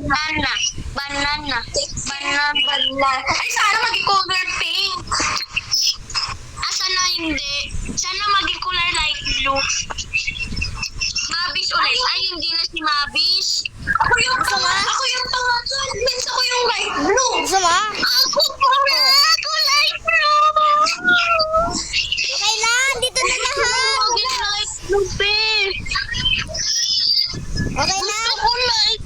Banana. Banana. Banana. Ay, sana maging color pink. Sana hindi. Sana maging kulay light blue. Mabis ulit. Ay, hindi na si Mabis. Ako yung pangatlan. Means ako yung light blue. Gusto mo? Ako pala. Kulay blue. Okay lang, dito na lahat. Maging light blue, be. Okay na. Gusto ko light.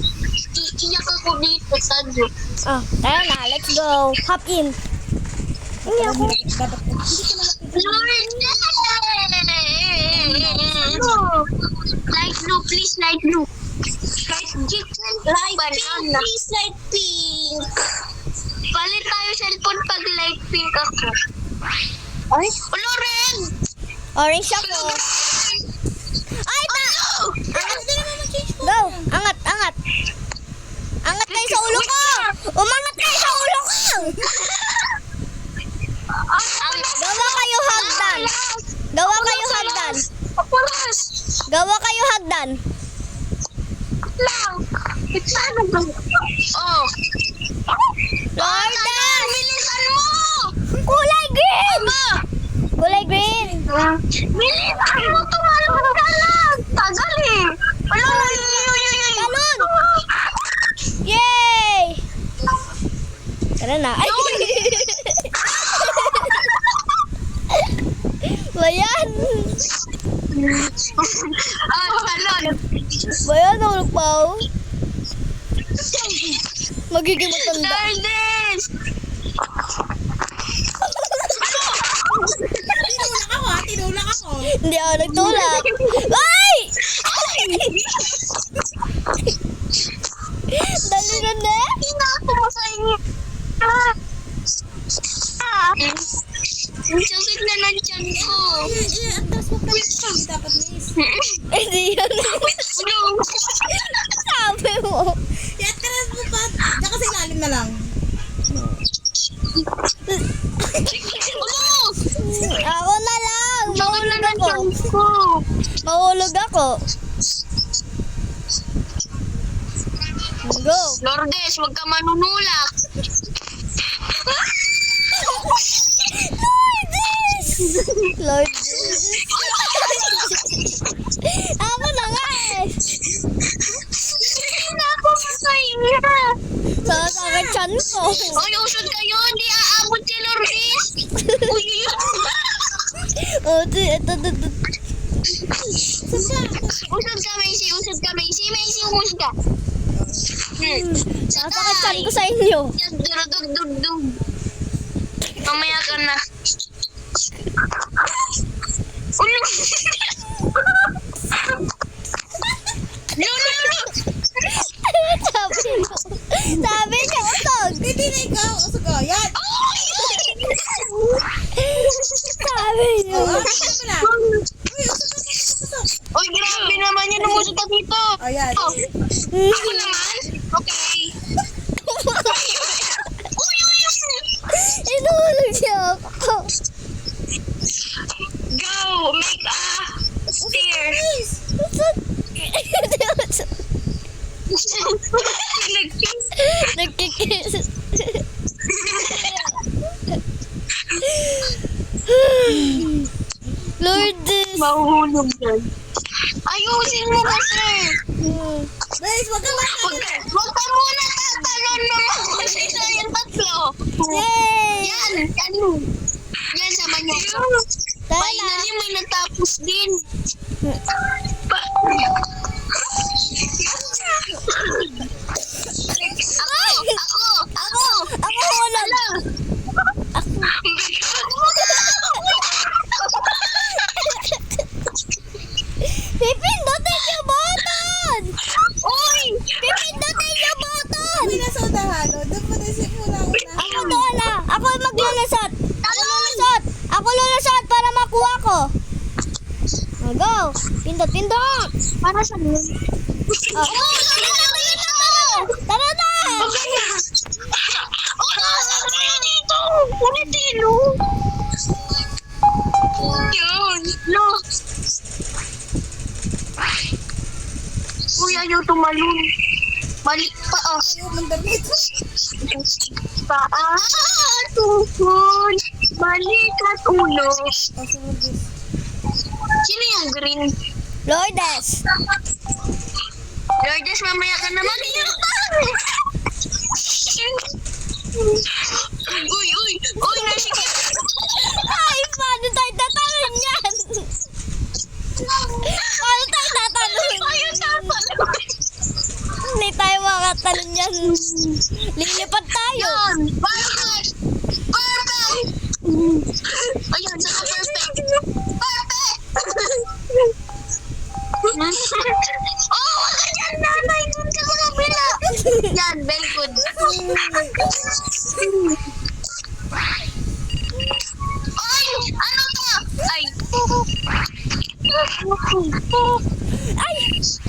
Iiyak ako dito sa Diyos. Oh, tara na, let's go. Hop in. Hindi ako. Light blue, please, light blue. Light pink, please, light pink. Palit tayo cellphone pag light pink ako. Ay, Ulo rin! Orange ako. Ay, Go, angat, angat. Angat kayo sa ulo ko. Umangat kayo sa ulo ko. Gawa kayo hagdan. Gawa kayo hagdan. Papulas! Gawa kayo hagdan. Lang! Paano ba? Oh! Lordan! Bilisan mo! Kulay green! Kulay green. Bilisan mo! Tumalon ka lang! Tagal eh! Talon! Yay! Tara na. Ay! Bayan! Talon! Bayan, nahulog pa ako. Magiging matanda. Dardes! tinulak ako. Hindi ako nagtulak. Ay! Dali na na. Hinako mo sa inyo. Ang sakit na ng tiyan ko. Atras mo ka lang. Dapat miss. Hindi yun. Sabi mo. Atras mo pa. Tsaka sa ilalim na lang. Ako na lang. Mahulog ako. ko. Mahulog ako. Go. Lourdes, huwag ka manunulak. Lord. Ako na nga eh. Hinako mo sa inyo. Sasakit chan ko. Oy, usod kayo. Hindi aabot si Lourdes. Uy, Oh, ito. usod ka, Macy. Usod ka, Macy. Macy, usod ka. Sasakit chan ko sa inyo. Yan, durudug-dug-dug. Mamaya ka na. Ulo! Sabi niya, usog. Hindi na ikaw. Usog ko. Yan. Sabi niya. Usog ko na. Uy, usog. Uy, grabe naman yan. Umusod ka dito. O, yan. Oh, ako naman? Okay. Uy! Inuulog siya ako. Go! Make a stair. Usog. Nag-kiss. Nagkikis. Lourdes. Mahuhulog yan. Ayusin mo kasi. Guys, wag kang Huwag ka muna tatalon naman kasi sayang tatlo. Yay! Yan. Yan sa manya. Tara na. Finally, may natapos din. Ako! Ako hulog. Pipindutin yung button! Uy! Pipindutin yung button! Hindi na sa unahan. Doon mo na isip mo lang unahan. Ako doon na. Ako maglulusot. Ako lulusot para makuha ko. Oh, go. Pindot. Para sa mo. Oh. Tara na. Dito! Ulitin, no? Yun! No! Uy, ayaw tumalun. Balik pa oh. Ayaw mong damit. Paa, tuhod, balik at ulo. Oh, sunod guys. Sino yung green? Lourdes. Lourdes, mamaya ka naman. Uy, nasikip. Ay, paano tayo tatanong yan? Paano tayo tatanong? Ayun, tama. Hindi tayo makatanong yan. Lilipat tayo. Yun, perfect. Perfect. Ayun, sana perfect. Perfect. Oh, wag ka dyan, nanay. Doon ka sa kabila. Yan, very good. Ay, ano to? Ay. Ay!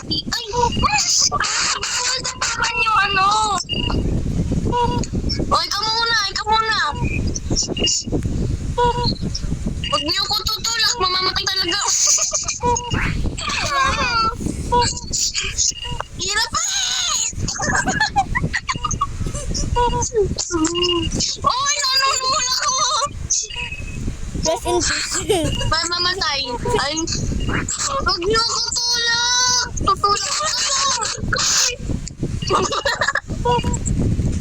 Ay. Wala naman yung ano. O, ikaw muna. Huwag niyo ko tutulak, mamamatay talaga. Hirap Oy, nanunul ako. Rest in peace. May mamatay. Ay, huwag niyo ko tulak. Tutulak ako.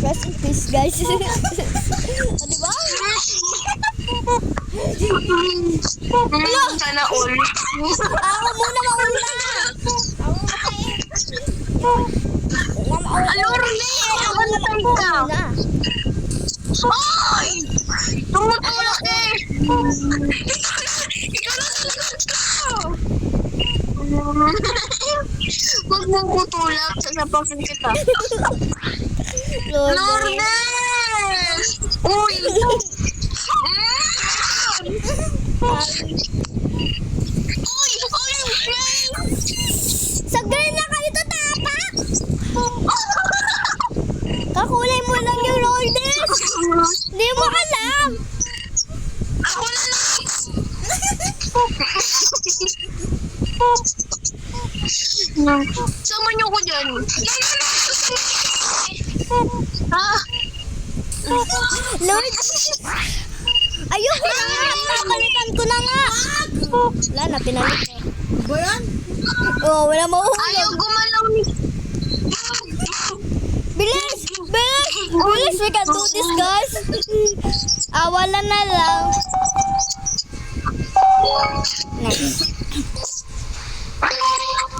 Rest in peace, guys. O, diba? Sana all. Ako muna mauna. Alorne, namatay ka. Ay! Tumutulak eh! Ikaw na talagot ka! Huwag mong kutulak, sasapakin kita. Lourdes! Uy! Uy! Sa green na kayo tatapak! Kakulay mo lang yung Lourdes. Hindi mo alam. Ako na lang! Sama niyo ko dyan. Ha? Lourdes. Ayoko na nga. Papalitan ko na nga. Wala na, pinalit ko. Ba yan? Oh, wala Ayaw mauhulog. gumalaw ni... Bilis! Bilis! Bilis! We can do this, guys. Wala na lang. Next.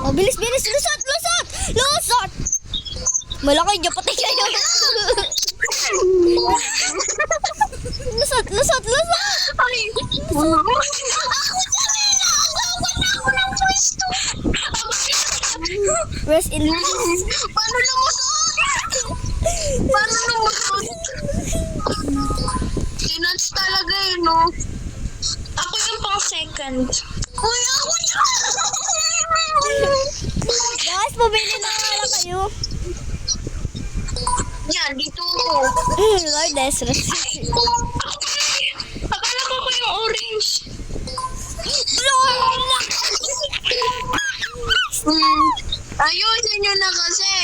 Oh, bilis! Bilis! Lusot! Lusot! Lusot! Malaki dyan pati kayo. Lusot! Lusot! Lusot! Ay! Ako ng pwesto! Rest in peace. Paano lumusot? Paano lumusot? Tinats talaga eh, no? Ako yung pang second. Uy, ako dyan! Guys, pabili na nga lang kayo. Yan, dito ako. Lourdes, rest in peace. Akala ko yung orange. Ayusin nyo na kasi.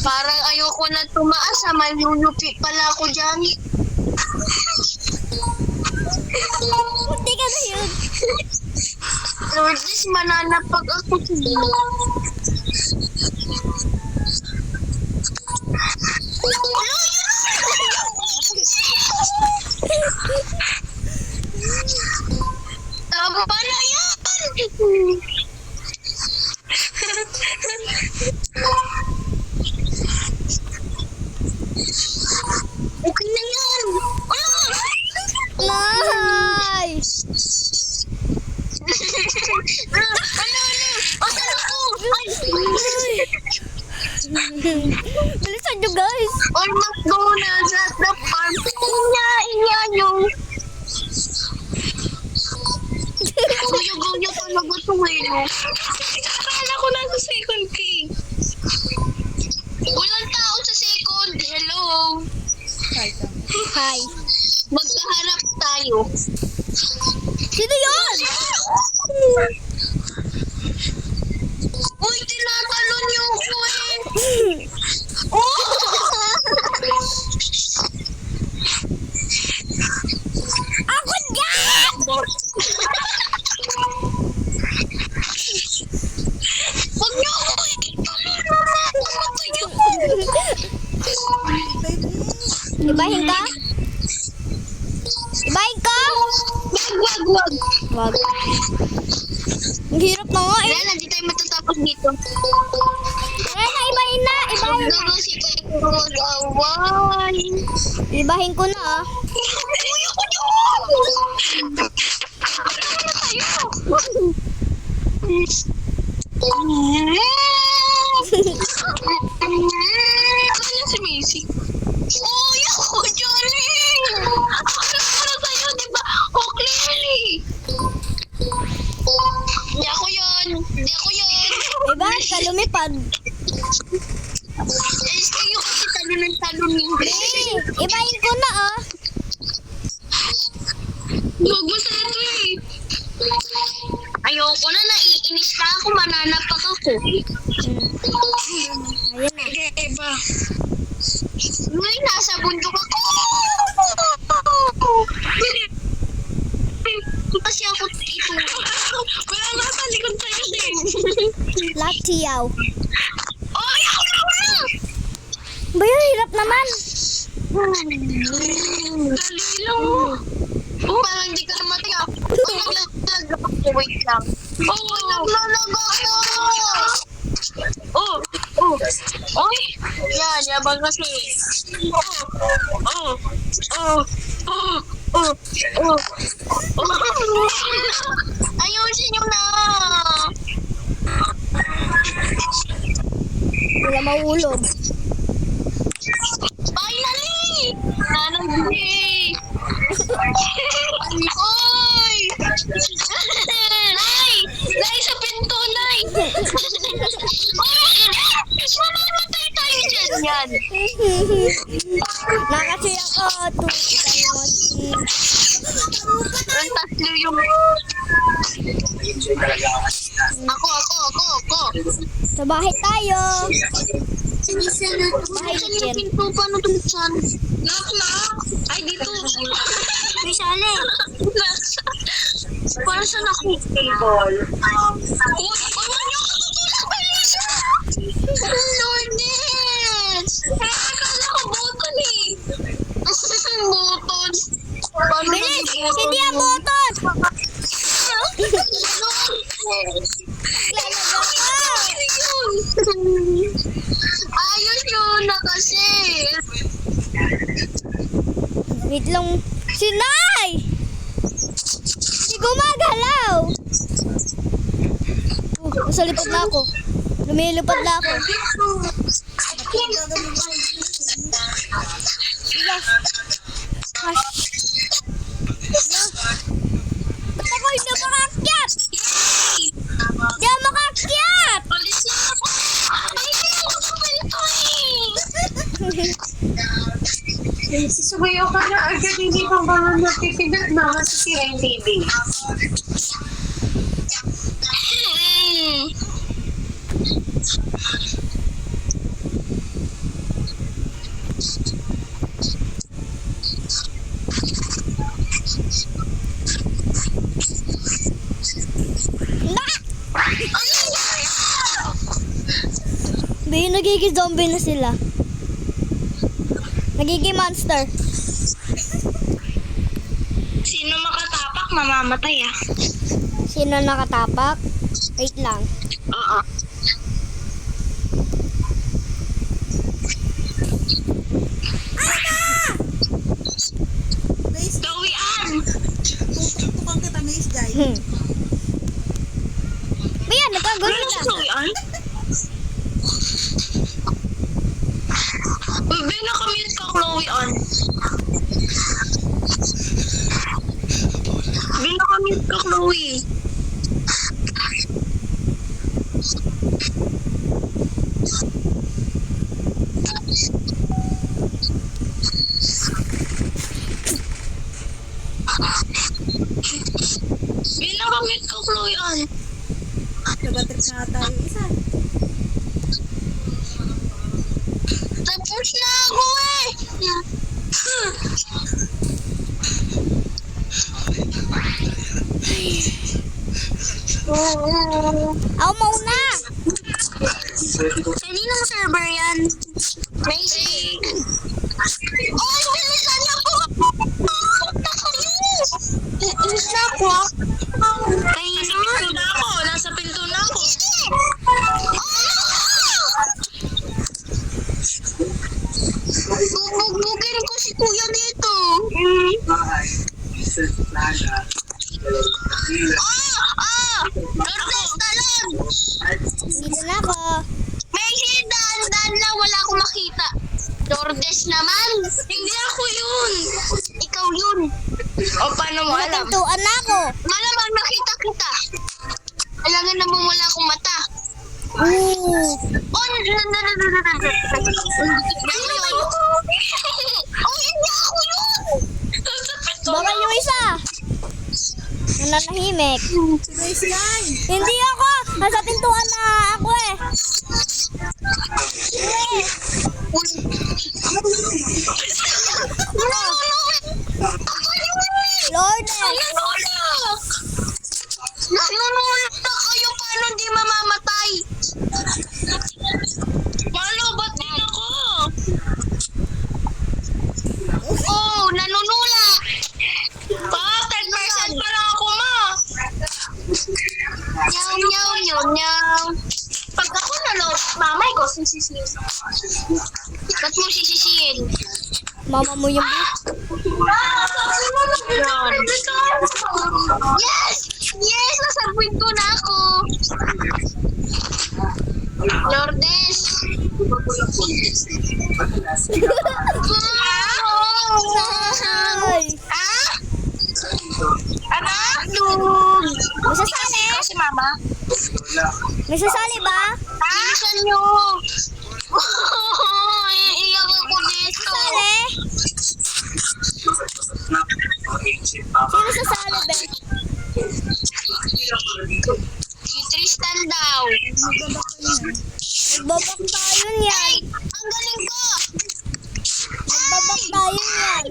Parang ayoko na tumaas ha. May lulupi pala ako dyan. Hindi ka na yun. Lourdes, mananapag ako. Tama na yan! Okay na yan! Nice! Ano? Asan ako? Bilisan nyo, guys. Or McDonald's at the farm. Inya yung... Guyo-guyo talaga ito eh. Akala ko nasa second king. Walang tao sa second. Hello. Hi. Magkaharap tayo. Sino yun? Ibahin ka? Ibahin ka? Wag. Wag. Ang hirap na nga eh. Wala, hindi tayo matatapos dito. Tara na, ibahin na. Ibahin na. Huwag si kayo mag-away. Ibahin ko na ah. Uy, ako yun! Ano na tayo? Ano niya si Macy? Uy, ako dyan eh! Ako na sa'yo, di ba? Oh, clearly! Hindi ako yun! Ibahin ka, lumipad. Alis kayo kasi talo ng talo ni Ibahin ko na ah. Huwag mo sa ito eh. Ayoko na, naiinis pa ako, mananapak ako. Ayun na. Eba. Uy, nasa bundok ako. Kasi ako ito. Wala nga sa likod tayo din. Latiyaw. Ay, ako na wala. Ba yun, hirap naman. Dali lang. Oh, parang hindi ka namatay ah. Oh, naglalag ako. Wait lang. Oh, naglalag ako. Oh. Oy. Yan, yabang kasi. Ayusin nyo na. Wala maulog. Finally! Nanay! Oy! Nay, sa pinto, Nay! Oy! Mamamatay tayo dyan yan! Nakasi ako. Tutay mo si... Ang tatlo yung... Ako! Sa bahay tayo. Bahay yung pinto, paano tumisan? Knock! Ay, dito! May sali. Para saan ako? Table. Huwag niyo ako tutulak, Melissa! Lourdes! Akala ko button eh! Button? Paano Bilis! naging button Hindi ang yun? button! Lourdes! Lalaga ka! Ayos yun na kasi! Wait lang. Sinay! Hindi gumagalaw! Nasa lipad na ako. Lumilipad na ako. Yes. Hush. Ba't ako hindi makakyat? Hindi ako makakyat! Alis na ako! Ay, hindi ako sa pinto eh! Sumayaw ka na agad, hindi pa ba natitigat na masisira yung TV? Bayo, nagiging zombie na sila. Nagiging monster. Sino makatapak, mamamatay ah. Sino nakatapak? Wait lang. Oo. Gawian! Bayan, nagkagulo Ano na. sa gawian? Uy, nakamute ka, Chloe, on. Nakamute ka, Chloe. Nakamute ka, Chloe, on. Nabatrip na tayo isa. Tapos na ako eh! Ako mauna. Kaninong server yan? Macy. Oh, bilisan niyo po! Punta kayo! Inis na ako. Kanino? Na ako. Nasa pinto na ako. Bubugbugin ko si kuya dito. Lourdes, talon! Dito na ako. Macy, daan lang. Wala akong makita. Lourdes naman. Hindi ako yun. Ikaw yun. O, paano mo alam? Pintuan na ako. Malamang nakita kita. Alangan naman wala akong mata. Ooh. Oh, hindi ako yun. Baka yung isa. Nananahimik. Hindi ako. Nasa pintuan na ako eh. Lourdes. Nanunulog na kayo. Paano di mamamatay? Paano? Ba't din ako? Oh, nanunula. Pa, 10% pa lang ako, ma. Nyaw. Pag ako nalog, mamay ko sisisihin. Ba't mo sisisihin? Mama mo yung Yes! Nasa kwento na ako. Lourdes. Ay. Lug. Masasali? Si mama. Masasali ba? Bilisan nyo. Iiyak ako dito. Sali? Sino sasali ba? Si Tristan daw. Nagbabak tayo niyan. Ang galing ko. Nagbabak tayo niyan.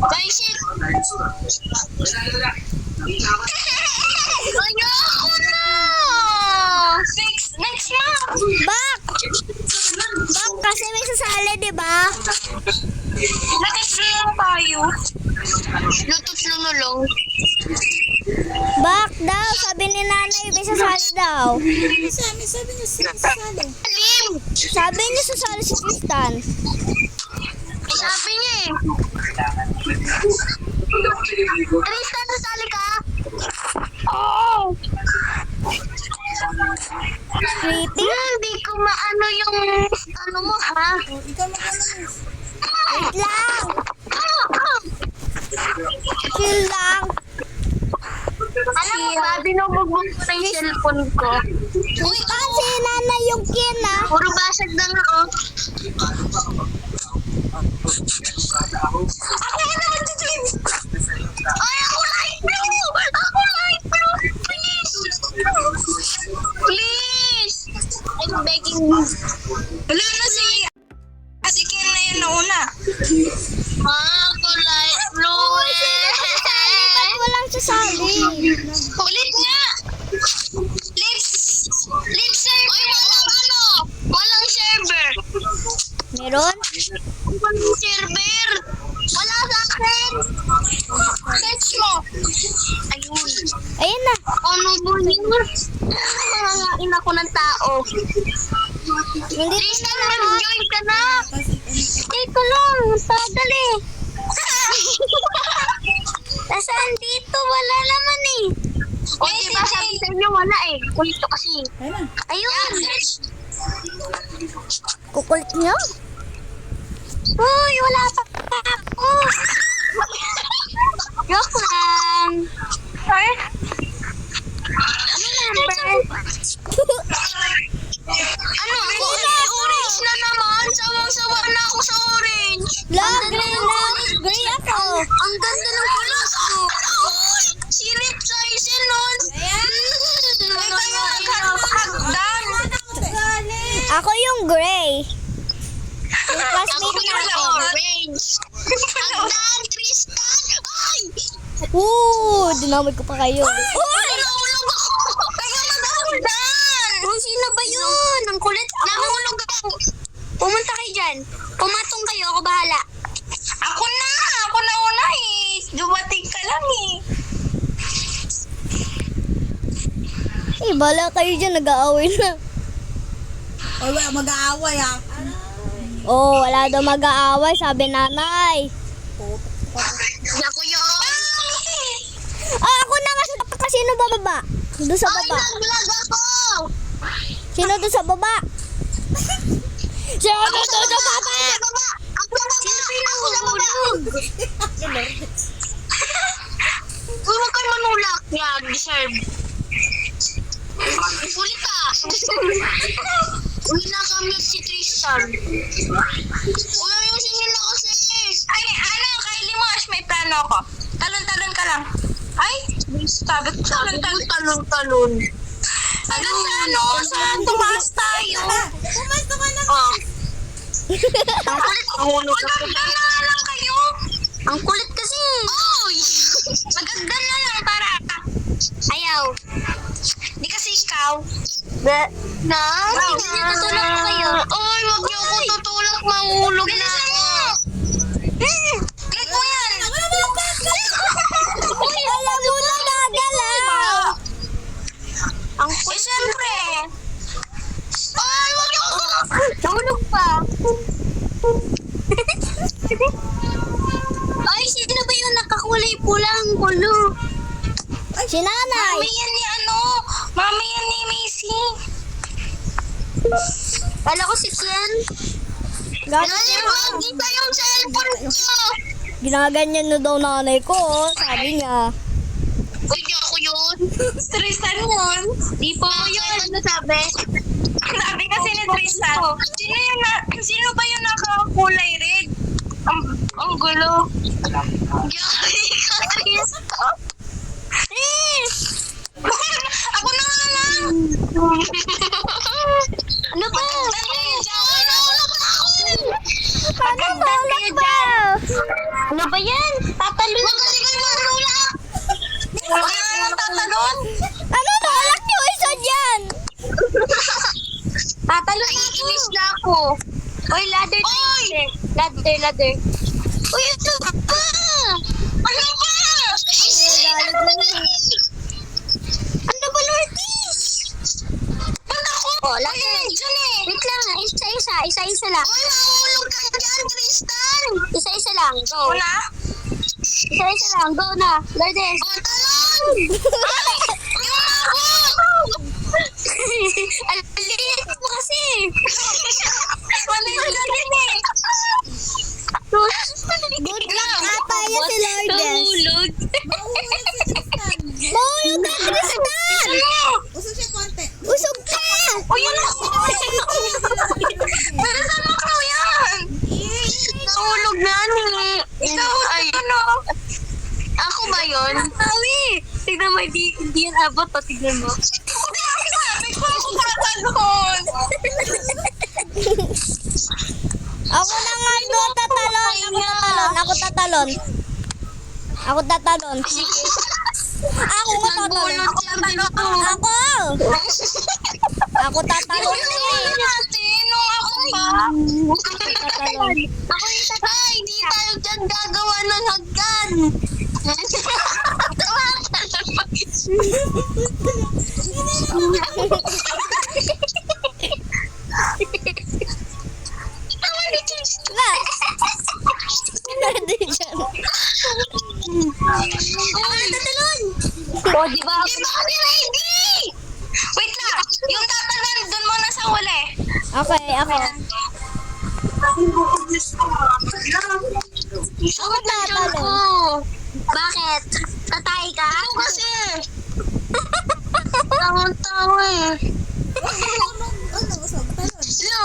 Basic. Ayoko na. Next month. Bak! Bak kasi may sasali, di ba? Nakaslang tayo. Lutot lunulong. Bak daw, sabi ni nanay, may sasali daw. Alim. Sabi niya sasali si Tristan. Sabi niya eh. Tristan, nasali ka? Oo. Creepy. Hindi ko maano yung ano mo ha. Wait lang. Chill lang. Alam mo ba, binubugbog ko na yung cellphone ko. Uy, Kasi nanay yung kin ah. puro basag na nga oh. Ako na naman dito. Ay, ako light blue! Ako light blue! Please! Please! I'm begging you. Hello na si Ken na yun nauna. Ako light blue Ba't walang sasali? Ulit nga! Lips server! Ay, walang server! Meron? Walang server! Wala sa akin! Search mo! Ayun. Ayun na. Ano mo yun? Nangangain ako ng tao. Hindi Tristan, mag-join ka na! Dito lang, padali. Nasaan dito? Wala naman eh. O diba sabi sa inyo wala eh. Kulito kasi. Ayun. kukulit niyo. Uy, wala pa ako. Joke lang. Ay. Ano number? Ano? Orange na naman. Sawang-sawa na ako sa orange. Lang, gray lang. Gray ako. Ang ganda ng kulay ko. Si Rip Saisen nun. Ako yung gray. Yung Ako classmate yung natin. orange. Hagdan, Tristan. Ay! Dinamay ko pa kayo. Nahulog ako. Kaya mag-hagdan. yan. Pumatong kayo, ako bahala. Ako na una eh. Dumating ka lang eh. Bala kayo dyan, nag-aaway na. O, wala mag-aaway ah. Oh, wala daw mag-aaway, sabi nanay. Ako yun. Ako na nga, sino bababa? Doon sa Ay, baba. nag-vlog ako. Sino doon sa baba? Sino doon sa baba? Ako sa baba. Uy, huwag kayo manulak. Yan, deserve. Kulit ah. Uy, nakamute si Tristan. Uy, ayusin nila kasi. Ay, Kylie Mosh, may plano ako. Talon-talon ka lang. Ay, sabi ko, talon-talon. Hanggang sa tumaas tayo. Pumasok ka na. Oh. Ang kulit. Magagdan na lang kayo. Ang kulit kasi. Oy! Magagdan na lang para. Ayaw. Di kasi ikaw. Na? Hindi niya tutulak ko kayo. Oy, wag niyo ako tutulak. Mahulog na ako. Click mo yan. Uy, alam mo na gagalaw. Ang kulit. Eh, syempre. Ay, wag niyo ako. Tulog pa. Ay, sino ba yung nakakulay pulang kulo? Si nanay. Mami yan ni ano. Mami yan ni Macy. Kala ko si Kian. Nanay, wag kita yung cellphone ko. Ginaganyan na daw nanay ko, oh. Sabi niya. Uy, di ako yun. Tristan yun. Di po yun. Ano sabi? Sabi kasi ni Tristan. Sino ba yung nakakulay red? Ang gulo. Yari ka, Tristan. Ako na nga lang. Ano ba? Magandang kayo dyan. Ano ba yan? Tatalon. Huwag kasi kayo marulak. Huwag na lang tatalon. Ano? Nakalak niyo isa dyan. Tatalon na ako. Naiinis na ako. Oy, ladder. Oy! Ladder. Uy, ano ba? Ano ba? Ano ba, Lourdes? Ba't ako? Oh, ladder. Diyan eh. Wait lang. Isa-isa lang. Uy, mahulog ka dyan, Tristan. Isa-isa lang. Go. Wala? Isa-isa lang. Go na. Lourdes. O, talon! Ay! Yung ako! Aliit mo kasi. Wala yung galing eh. Good luck. Ata yan si Lourdes. Mahulog. Mahulog ka, Tristan. Usog siya konti. Usog ka. O, yun ako. Pero saan mo ko yan? Nahulog na ni. Ay, ano? Ako ba yun? Awi. Tignan mo, hindi yan abot pa. Tignan mo. Sabi ko ako tatalon. Ako na nga doon tatalon. Ako tatalon. Sige. Ako tatalon. Nagbulot lang dito. Ako tatalon. Yung natin, nung ako pa. Tatalon. Ay, di tayo dyan gagawa ng hagdan. Na. Hindi dyan. O, di ba? Di ba kami ready? Wait lang. Yung tatalon, dun muna sa huli. Okay, ako. Ako tatalon. Bakit? Tatay ka? Ako kasi. Tawang-tawa eh. Ano, usog, talon. No.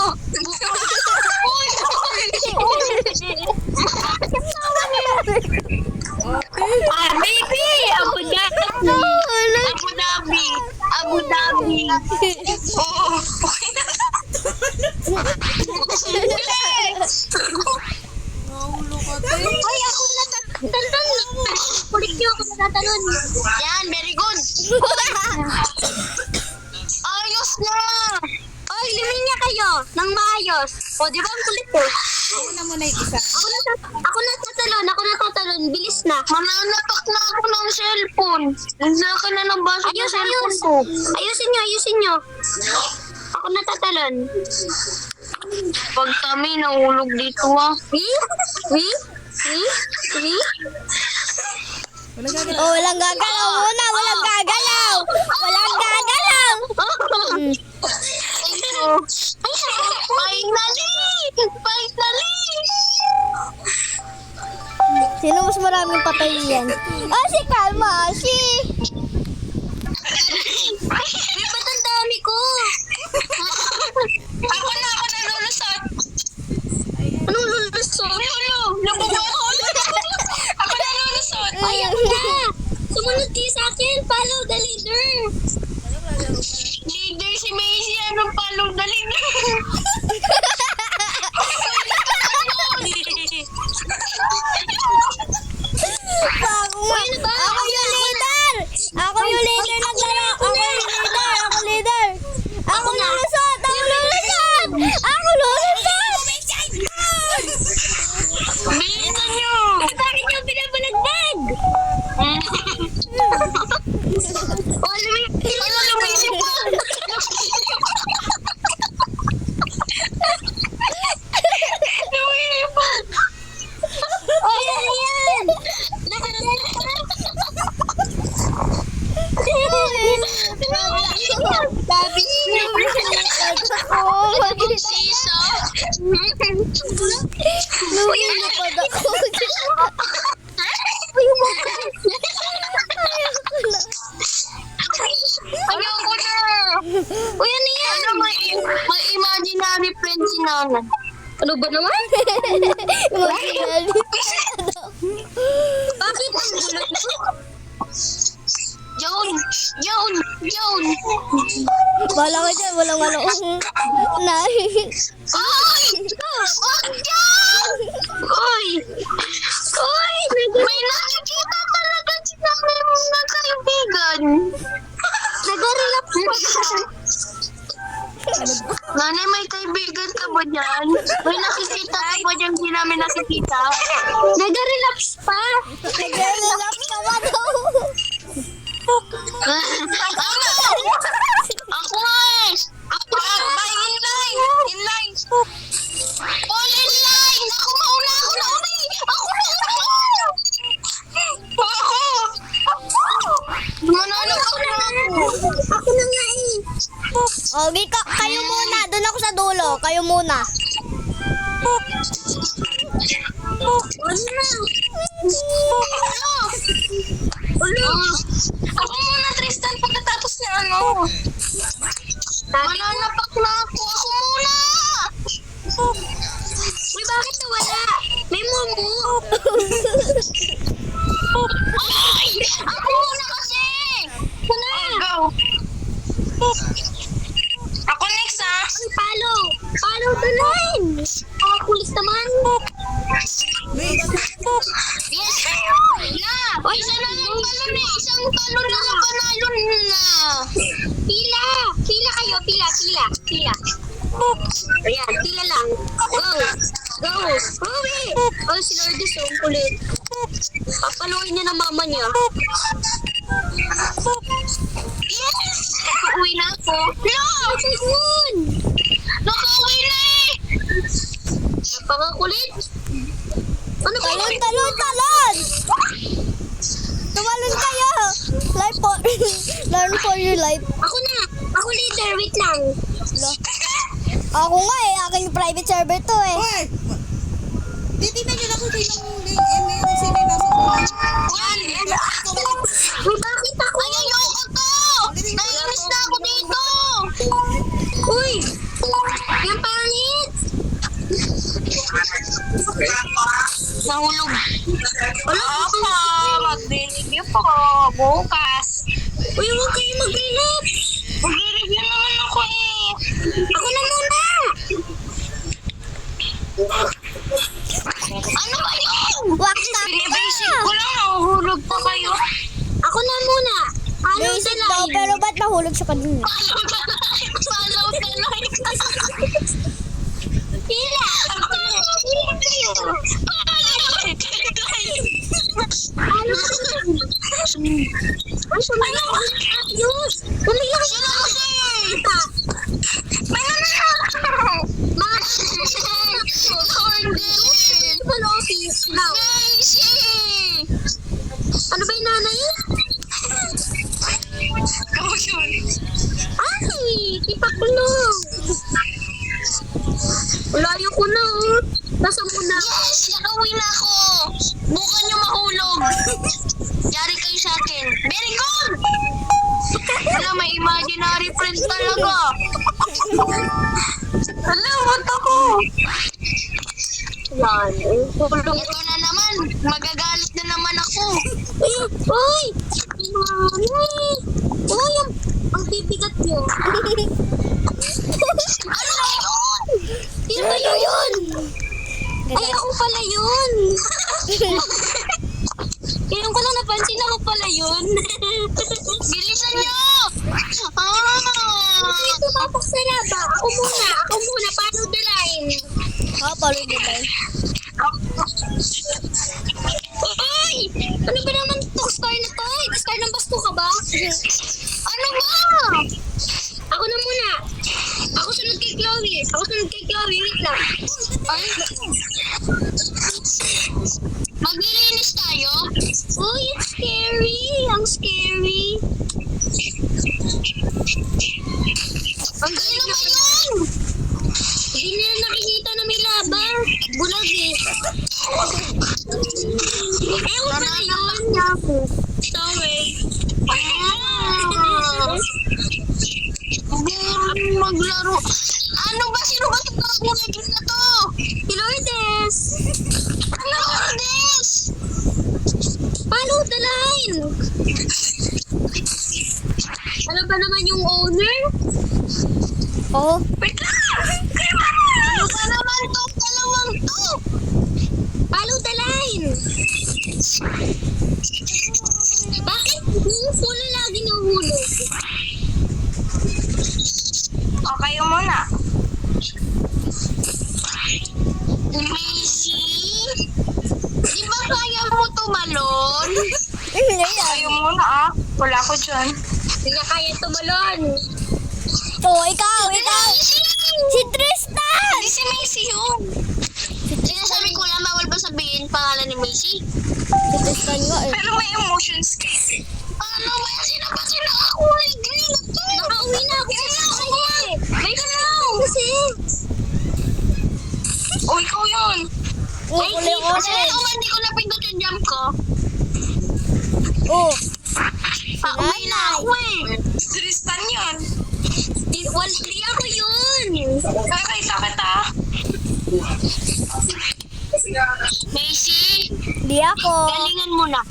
Uy, Ah, baby! Abu Dhabi! Abu Dhabi! Abu Dhabi! Oo. Nahulo ka, te. Ay, ako natatalon. Kulit niyo ako natatalon. Yan, very good! Ayos na! Oy, limin niya kayo ng maayos. O, di ba ang kulit ko? Una mo na yung isa. Ako natatalon. Bilis na. Mananapak na ako ng cellphone. Laki na ng baso ng cellphone ko. Ayusin nyo. Ako natatalon. Pag kami nahulog dito ah. Wala gagawin. Oh, walang gagalaw muna. Walang gagalaw. Walang gagalaw. Finally! Sino mas maraming patay yan? Ah, si Kalma. Ba't ang dami ko? Ako na lulusot. Anong lulusot? Nabubuha ko. Ako na lulusot. Ayaw na. Sumunod kayo sa akin. Follow the leader. Leader si Macy. Anong follow the leader? Ako yung leader. Ako yung leader. Naglaro. Ako leader. Ako lulusot. Bilisan nyo! Bakit nyo pinapalagdag? Lumisip pa! Lumisip pa! Ayan! Sabi niyo! Siso! Lumilipad ako. Ayoko na! Uy, ano yan? May imaginary friend si Nana. Ano ba naman? Imaginary. Bakit ang gulat mo? Joan! Bala ko dyan. Walang ano. Ay! Oy! May nakikita talaga si Nana na kaibigan. Nag-relax pa. Nanay, may kaibigan ka ba dyan? May nakikita ka ba dyan? Hindi namin nakikita. Nag-relax pa. Nag-relax ka ba daw? Ako eh! In line! All in line! Ako mauna! Manalo ako na ako! Ako na nga eh! Okay, kayo muna. Doon ako sa dulo. Kayo muna. Ako muna, Tristan, pagkatapos na ano. Mananapak na ako. Ako muna! Uy, bakit nawala? May mumu. Ay! Ako muna kasi! Muna! Go! Ako next ah! Follow the line! Mga pulis naman! Yes! Na! O, isa na lang talon eh! Isang talon lang ang panalo na! Pila! Pila kayo! Pila! Ayan, pila lang. Go! Uwi! Oh, si Lourdes, ang kulit. Papaluin niya ng mama niya. Yes! Nakauwi na ako. No! Yun! Nakauwi na eh! Napakakulit. Ano ba? Talon! Tumalon kayo! Learn for your life. Ako na! Ako leader, wait lang. Ako nga eh. Aking private server to eh. Hoy! Titignan nyo na kung sino yung nasa ulo. Yan! Uy, bakit ako? Ay, ayoko to! Nainis na ako dito! Uy! Yung pangit! Nahulog. Apa, mag-review po bukas. Uy, huwag kayo mag-relapse. Mag-review naman ako eh. Ako na muna. Ano ba yun? Basic ko lang, nahuhulog pa kayo. Ako na muna. Basic daw, pero ba't nahulog siya kanina? Follow the line. Pila! Ay, sumay na. Ayos. Tuloy lang sila kasi. May nanalo. Ano ba yung nanay? Ay, ipakulong. Layo ko na, oh. Nasa mo na? Yes, nakauwi na ako. Bukan nyo mahulog. Yari kayo sa akin. Very good! Wala, may imaginary friend talaga. Wala, ba't ako? Yan. Ito na naman. Magagalit na naman ako. Uy! Mami! Uy, ang bibigat nyo. Ano ba yun? Sino ba yun? Ay, ako pala yun. Ngayon ko lang napansin, ako pala yun. Bilisan nyo! Ay, tumapok sa laba. Ako muna. Paano the line? Follow the line. Ay! Ano ba naman itong star na to? Star ng basto ka ba? Ano ba? Ako na muna. Ako sunod kay Chloe. Wait lang. Ay. Maglilinis tayo? Uy, it's scary. Ang scary. Ang galing ba yun? Hindi nila nakikita na may laba. Bulag eh. Ewan pa na yun. Sorry. Maglaro. Ano ba? Sino ba itong nakakulagin na to? Si Lourdes. Lourdes! Follow the line. Ano ba naman yung owner? Oo. Wait lang! Ano ba naman itong dalawang to? Follow the line. Bakit hula lagi nahulog? O, kayo muna. Macy? Di ba kaya mo tumalon? Hindi yan. Kayo muna ah. Wala ko dyan. Hindi na kaya tumalon. Oh, ikaw. Si Tristan! Hindi si Macy yun. Sinasabi ko lang, bawal ba sabihin pangalan ni Macy? Si Tristan nga eh. Pero may emotions kasi. Ano ba yan? Sino ba sila kulay green na to? Nakauwi na ako. Wait lang. Kasi. O, ikaw yun. Oh, Kasi hindi ko napindot yung jump ko. Oh. Pauwi na ako eh. Tristan yun. Di ako yun. Nakakita kita. Macy, Di ako. galingan mo na.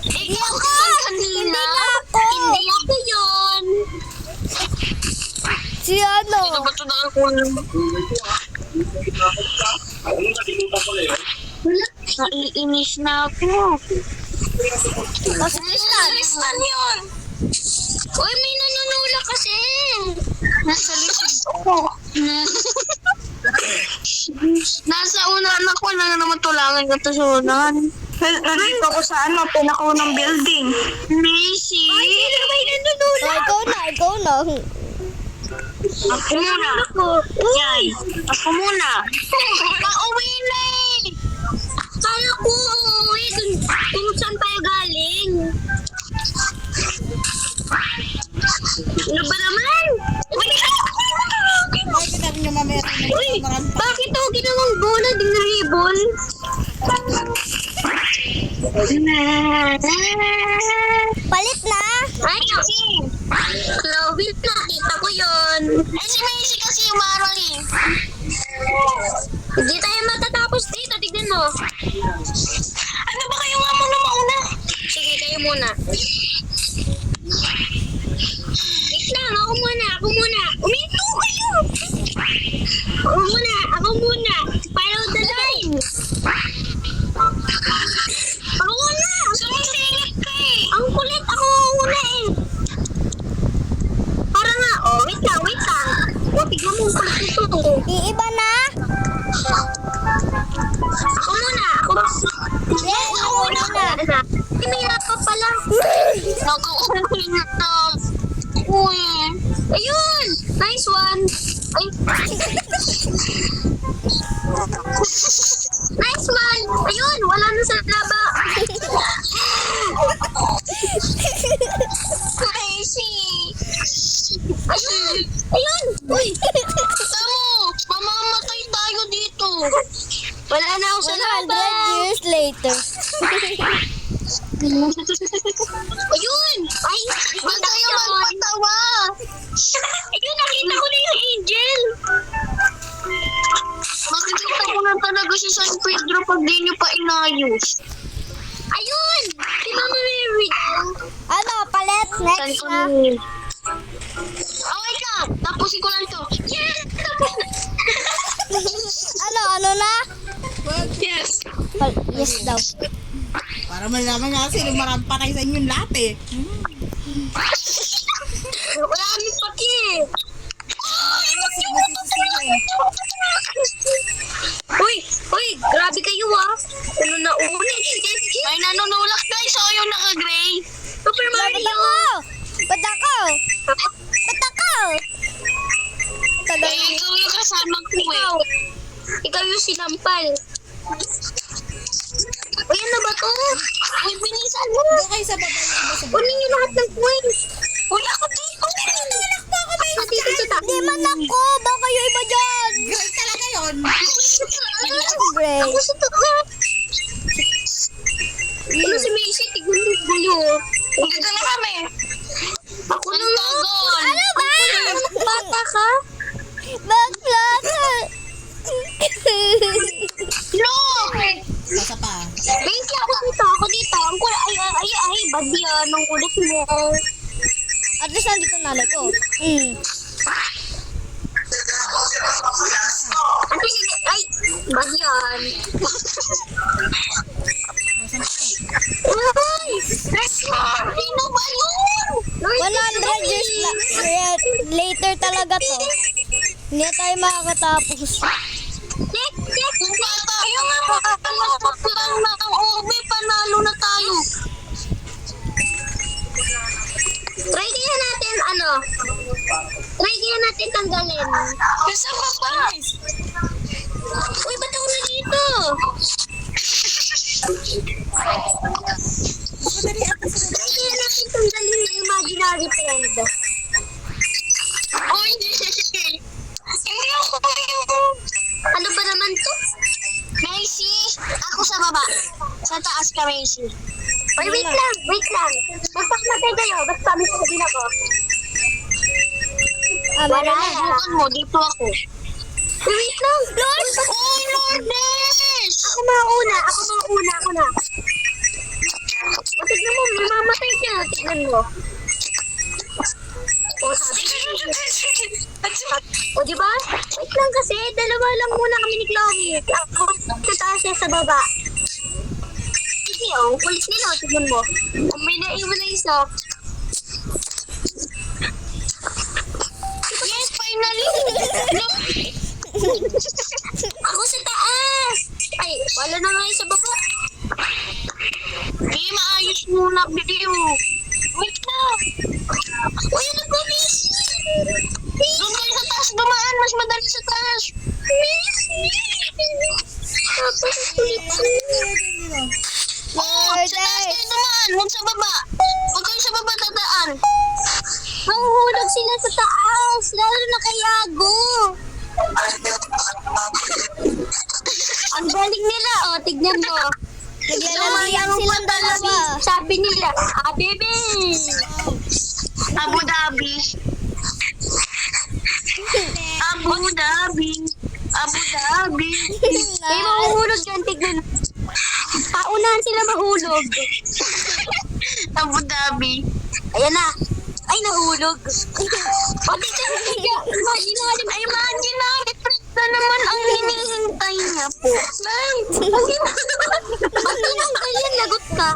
Ikaw ka kanina. Hindi ako. Hindi ako yun. Si ano? Sino ba ito naiinis na ako. Si Tristan. Tristan yun. Uy, may nanunula kasi. Nasa likod ko. Nasa unahan ako. Wala na naman tulangan ka to sa unahan. Nandito ako sa pinakaunang building. Macy! Ay, sino ba yung nanunula? Ikaw na. Ako muna. Yan. Ako muna. Pauwi na eh. Kala ko uuwi kung saan tayo galing. Ano ba naman? Bakit natin yung mamaya tayo Uy, maranta? bakit ito ginawang bola din na ribbon? Palit na. Ay, Chloe, nakita ko yun. Ay, si Macy kasi umarang eh. Hindi tayo matatapos dito, tignan mo. Ano ba kayo nga muna mauna? Sige, kayo muna. Wait lang, ako muna. Uminto kayo! Ako muna. Follow the line. Ako muna! Sumisingit ka eh! Ang kulit, ako muna eh! Para nga, wait lang. Tignan mo ang kulit ito. Iiba na. Ako muna. Yes, ako muna. May napa Nag-uuwi na. Uy. Ayun! Nice one! Ay. Nice one! Ayun! Wala na sa laba! Crazy! Ayun! Ayun! Uy! Tamo! Mamamatay tayo dito! Wala na ako sa laba! 100 years later. Ayun! Ay! Ba't tayo magpatawa? Ayun! Nakita ko na yung angel! Makikita ko na talaga si San Pedro pag di nyo pa inayos. Ayun! Si Mama Mary! Ano, palit? Next na. Okay ka! Tapusin ko lang to. Yes! Ano na? Yes! Yes daw. Para malaman nga sino marami patay sa inyong lahat eh. Wala kami paki! Sino sisisihin? Uy! Grabe kayo ah! Ano na uli? Ay, nanunulak guys! So, yung naka-gray. Super Ba't Mario! ako? Ba't ako? Ba't ako? Tagal Eh, ikaw yung kasama ko eh. Ikaw yung sinampal. Uy, ano ba to? Uy, binisan mo! Doon kayo sa baba yung iba sa baba. Kunin niyo lahat ng coins! Uy, ako dito! Nanulak po ako! Ako dito sa taas! Di man ako! Baka yung iba dyan! Great talaga yun. Gray. Ako sa taas! Ano si Macy? Tignan mo yun. Dito na kami! Ako na nga! Ano ba? Bata ka? Bakla ka! No! Sasa pa. Wait lang, ako dito. Ang kulit, ay, bad yan. Ang kulit mo. At least nandito na like, oh. Ano sige, ay, bad yan. Ay, sino ba yun? 100 years later talaga to. Hindi na tayo makakatapos. Kung bata, ayun nga, makakalapak lang na ang OB, panalo na tayo. Try kaya natin, try kaya natin tanggalin. Kasama pa. Uy, ba't ako na dito? Madali ako sa Try kaya natin tanggalin yung imaginary friend. Uy, hindi ako yung... Ano ba naman to? Macy, ako sa baba. Sa taas ka, Macy. Uy, wait lang. Magpakmatay kayo. Ba't kami sabihin ako? Wala, bukan mo. Dito ako. Uy, wait lang. Lord! Uy, Lourdes! Ako mauna. Ako na. O, tignan mo. Mamamatay siya. Tignan mo. O, diba? Wait lang kasi. Dalawa lang muna kami ni Chloe. Ako sa taas siya sa baba. Sige, oh. Kulit nila. Tignan mo. Kung may naiwan na isa. Yes, finally! Ako sa taas! Ay, wala na nga sa baba. Hindi, maayos muna video. Wait na. Uy, ano ba, Missy? Doon kayo sa taas dumaan. Mas madali sa taas. Missy! Tapos ulit. Oo, sa taas kayo dumaan. Huwag sa baba. Huwag kayo sa baba dadaan. Mahuhulog sila sa taas. Lalo na kay Yago. Ang galing nila. O, tignan mo. Naglalaro silang dalawa. Sabi nila, Bebe! Abu Dhabi. Eh, mahuhulog yan, tignan. Paunahan sila mahulog. Abu Dhabi. Ayan na. Ay, nahulog. O, tignan. Imagine na. Na naman ang hinihintay niya po. Ma'am, ba't naman kayo lagot ka?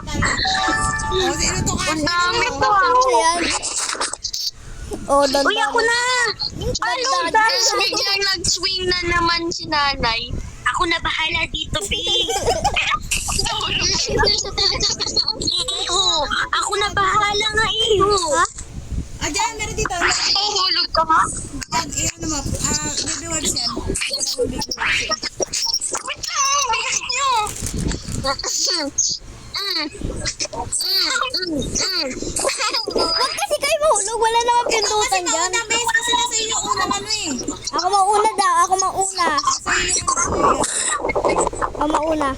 O, sino to ka? Ang dami po. Ayan. Oh, dandan. Uy, ako na! Ano? Dandan. Tapos biglang nag-swing na naman si nanay. Ako na bahala dito, babe. Oo, ako na bahala nga Ha? Ah, dyan, meron dito. Mahulog ka nga. Yan, iyan naman. Baby wipes yan. Wait lang, bigas nyo. Huwag kasi kayo mahulog. Wala naman Kasi pindutan dyan. mauna, base. Kasi nasa inyo unang ano eh. Ako mauna daw. Ako mauna. Sa inyo unang. Ako mauna.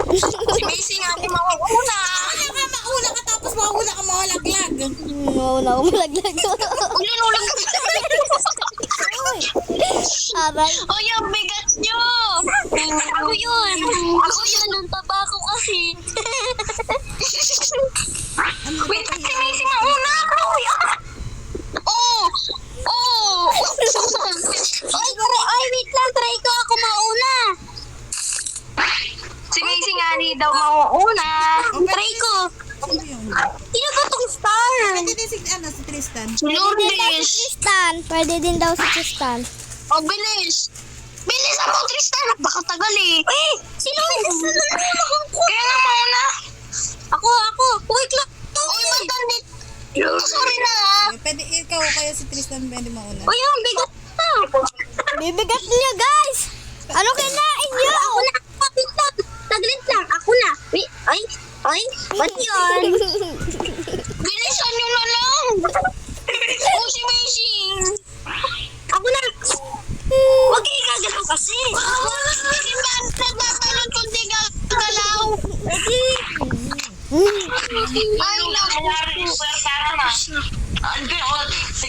Macy nga ako mauuna. Mauna ka, mauna ka, tapos mauna ka mawalaglag. Mauna ako malaglag. Ulinulog ka. Aray. O yung bigat nyo. Ako yun. Ako yun. Ang taba ko kasi. Wait, si Macy mauna. Oh! Oh! Ay, wait lang. Try ko. Ako mauna. Si Macy nga ni daw mauuna. Try ko. Ano yun? Sino ba tong star? Pwede din si Tristan. Lourdes. Tristan. Pwede din daw si Tristan. Oh, bilis. Bilisan mo, Tristan. Napakatagal eh. Eh, si Lourdes na nalulog ko. Kaya nga mauna. Ako. Wait lang. Uy, magdandit. Sorry na. Pwede ikaw o kaya si Tristan pwede mauna. Uy, ang bigat na. Bibigat niya, guys. Ano kinain niyo? Ako na. Taglit lang. Ako na. Ay. Ba't yun? Bilisan nyo na lang. Oh, si Macy. Ako na. Huwag kayo gagalaw kasi. Hindi ba nagtatalon kung di gagalaw? Ay,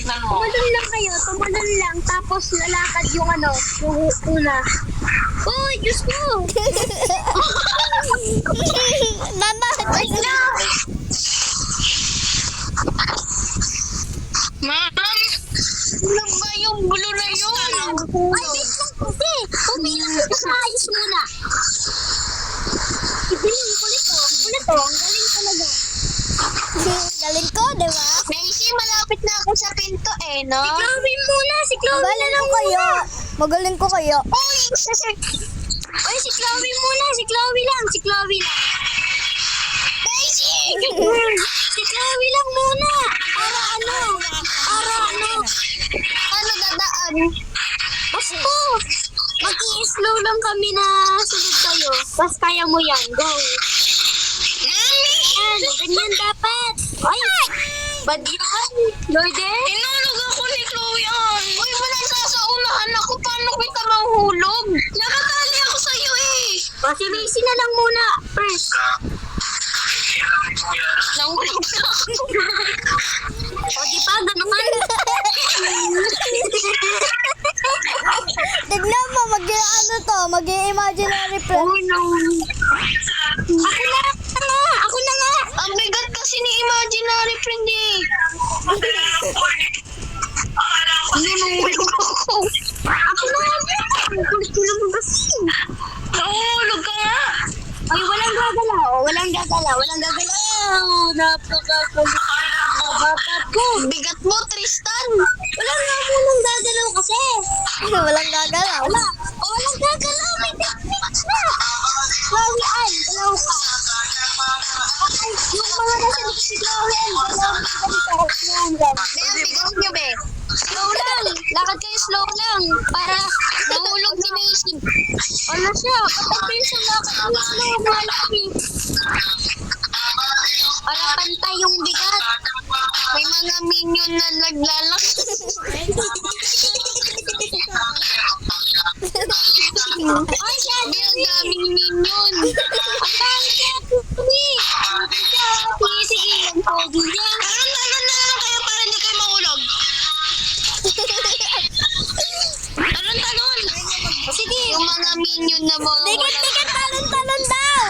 naku. Tumalon lang kayo. Tumalon lang. Tapos lalakad yung yung una. Uy, Diyos ko. Mama, Ay, na. Ma'am, ano ba yung bulo na yun? Ay, wait lang kasi. Umilang ko sa ayos muna. Ibiling, kulit to. Ang galing talaga. Galing ko, di ba? Macy, malapit na ako sa pinto eh, no? Si Chloe muna. Magaling ko kayo. Magaling ko kayo. Uy, Uy, si Chloe muna. Si Chloe lang. Macy! Si Chloe lang muna. Para Ano dadaan? Basta. Mag-i-slow lang kami na sunod kayo. Basta kaya mo yan. Go. Yan. Ganyan dapat. Ay. Bad yan. Lourdes? Inulog ako ni Chloe an. Uy, wala sa unahan ako. Paano kita mahulog? Nakatali ako sa'yo eh. Si Macy na lang muna. First. Nahulog na ako. O di ba? Ganun ka. Tignan mo. Mag-imaginary friend. Uy, no. Ako na nga. Ang bigat kasi ni imaginary friend eh. Nahulog ako. Ako na nga. Kulit ko lang kasi. Nahulog ka nga. Ay, walang gagalaw. Napakakulit. Bapat ko. Bigat mo, Tristan. Wala nga munang gagalaw kasi. Walang gagalaw? Walang gagalaw. May techniques na. Chloe-an, galaw ka. Ay, yung mga nasa si Chloe-an, galaw ka. Kaya bigat nyo, be. Slow lang. Lakad kayo slow lang. Para Nahulog ni Macy. ano siya. Kapag kayo sa lakad kayo slow, malaki. Para pantay yung bigat. May mga minion na naglalak. Ay, siya. Sabi ang daming minion. Ang pangit niya, Tumi. Sige, ang pogi niya. Talon na lang kayo para hindi kayo mahulog. Talon. Sige. Yung mga minion na mga Dikit-dikit, talon-talon daw.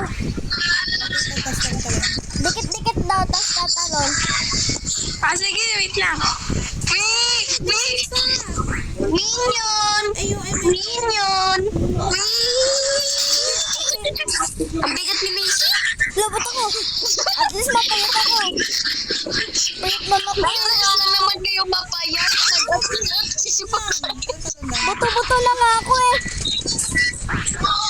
Dikit-dikit daw, tapos tatalon. Sige, wait lang. Minion! Minion! Ang bigat ni Macy. Labot ako. At least mapayat ako. Payat na ako. Ay, wala naman kayo mapayat. Buto-buto na nga ako eh.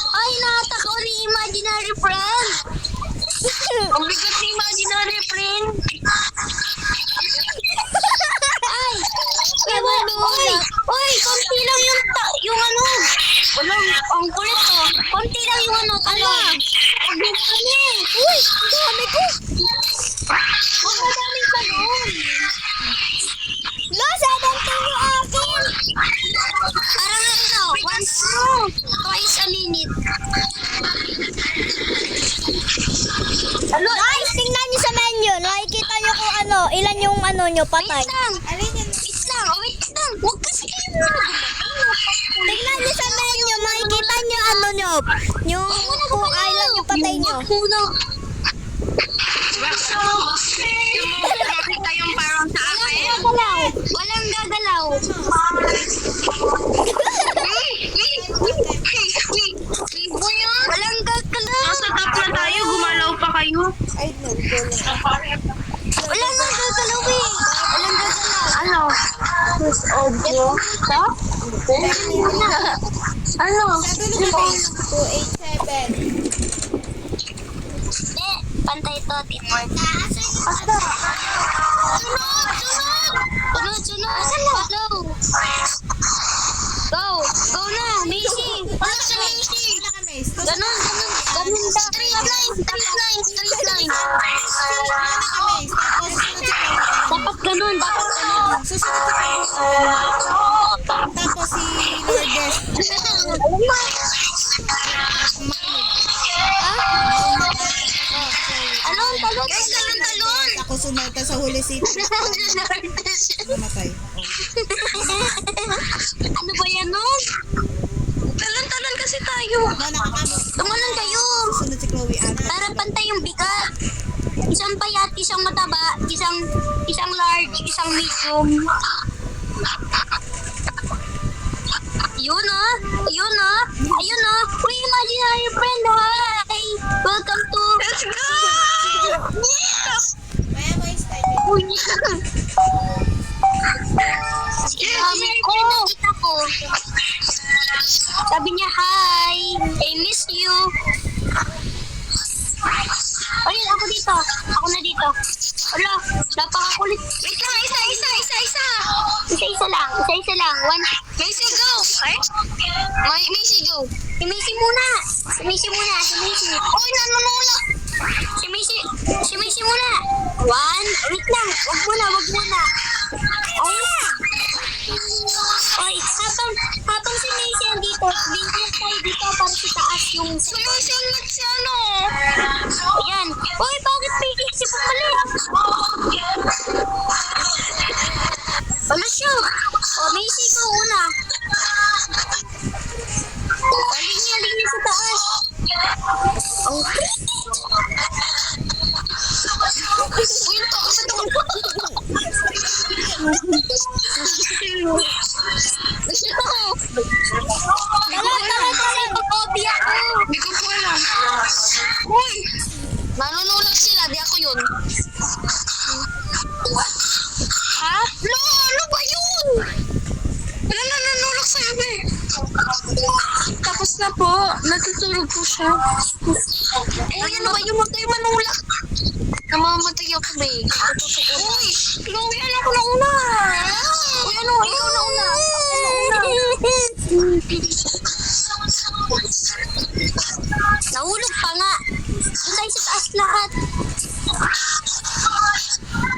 Ay, nahatak ako ni imaginary friend. Ang bigat ni imaginary friend. yan yung ano nyo, patay. Wait lang. Alin yan? Wait lang. Oh, wait lang. Huwag kasi kayo muna. Tignan nyo sa menu, makikita nyo ano nyo. Yung kung kailan yung patay nyo. Huwag muna. Nakita yung parang sa akin. Walang gagalaw. Walang gagalaw. Nasa top na tayo, gumalaw pa kayo. Ay, no. Go lang. Walang gagalaw eh. Walang gagalaw. Ano? Audio? Stop? Ano? Sabi na ba 287. Hindi, pantay to, teamwork. Basta. Sunod. Follow. Go. Go na, Macy. Ano si Macy? Wala ka, Mace. Ganun. Straight line. Wala ka, Mace. Tapos, susunod si Chloe. Dapat ganun. Susunod si Chloe. Tapos si Lourdes. Talon. Guys, talon. Ako sunod. Tapos sa huli si namatay. Ano ba yan nun? Talon kasi tayo. Wala ka, Mace. Tumalon kayo. Susunod si Chloe. Para pantay yung bigat. Isang payat, isang mataba, isang large, isang medium. Yun oh. Uy, imaginary friend, hi. Welcome to... Let's go! Maya, Mace. Tayo. Uy. Dami ko. Nakita ko. Sabi niya, hi. I miss you. Ayun, ako dito. Ako na dito. Wala, napakakulit. Wait lang, isa. Isa lang. One. Macy, go. Okay? Macy, go. Si Macy muna. Oy, nanunulak. Si Macy muna. One. Wait lang. Wag muna. Oy, habang si Macy andito, bigyan tayo dito para sa taas yung... Si Macy ulit si ano? Ayan. Oy, bakit may isip mo mali? Wala siya. O, Macy, ikaw una. Linya sa taas. Ang pretty. Uy, yung taas sa Tara. Pag-copy ako. Hindi ko po alam. Uy! Nanunulak sila, di ako yun. Ha? Ano ba yun? Wala na nanulak sa'yo eh. Tapos na po. Natutulog po siya. Uy, ano ba yung matay manulak? Namamatay ako ba eh. Uy! Chloe, ano ko na una? Uy, ano? Ikaw na una. Nahulog pa nga. Doon tayo sa taas lahat.